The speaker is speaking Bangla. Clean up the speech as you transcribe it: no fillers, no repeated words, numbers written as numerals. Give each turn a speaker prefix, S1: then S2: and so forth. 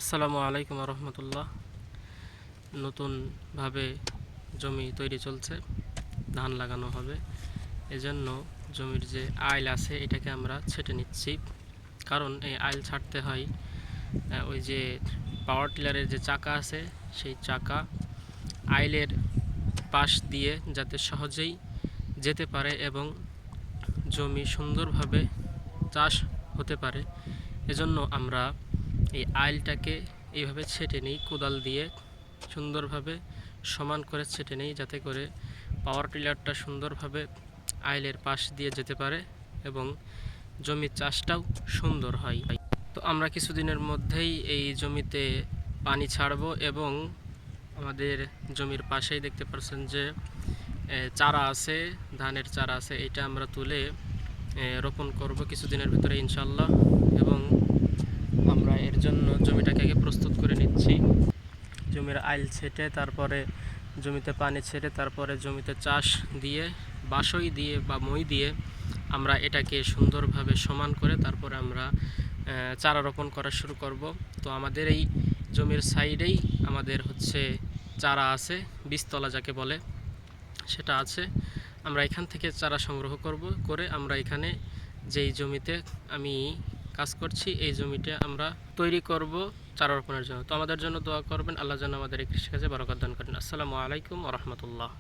S1: আসসালামু আলাইকুম রহমতুল্লাহ। নতুনভাবে জমি তৈরি চলছে, ধান লাগানো হবে। এজন্য জমির যে আইল আছে এটাকে আমরা ছেটে নিচ্ছি, কারণ এই আইল ছাড়তে হয় ওই যে পাওয়ার টিলারের যে চাকা আছে সেই চাকা আইলের পাশ দিয়ে যাতে সহজেই যেতে পারে এবং জমি সুন্দরভাবে চাষ হতে পারে। এজন্য আমরা এই আইলটাকে এইভাবে ছেটে নিই, কোদাল দিয়ে সুন্দরভাবে সমান করে ছেটে নিই, যাতে করে পাওয়ার টিলারটা সুন্দরভাবে আইলের পাশ দিয়ে যেতে পারে এবং জমির চাষটাও সুন্দর হয়। তো আমরা কিছুদিনের মধ্যেই এই জমিতে পানি ছাড়বো এবং আমাদের জমির পাশেই দেখতে পাচ্ছেন যে চারা আছে, ধানের চারা আছে, এটা আমরা তুলে রোপণ করব কিছুদিনের ভিতরে ইনশাল্লাহ। এবং আমরা এর জন্য জমিটাকে আগে প্রস্তুত করে নিচ্ছি। জমির আইল ছেটে তারপরে জমিতে পানি ছেড়ে তারপরে জমিতে চাষ দিয়ে বাসই দিয়ে বা মই দিয়ে আমরা এটাকে সুন্দরভাবে সমান করে তারপরে আমরা চারা রোপণ করা শুরু করব। তো আমাদের এই জমির সাইডেই আমাদের চারা আছে, বীজতলা যাকে বলে সেটা আছে। আমরা এখান থেকে চারা সংগ্রহ করে আমরা এখানে যেই জমিতে আমি কাজ করছি এই জমিটা আমরা তৈরি করব চারা রোপণের জন্য। তো আমাদের জন্য দোয়া করবেন, আল্লাহ যেন আমাদের এই কৃষিকাজে বরকত দান করেন। আসসালামু আলাইকুম ওয়া রাহমাতুল্লাহ।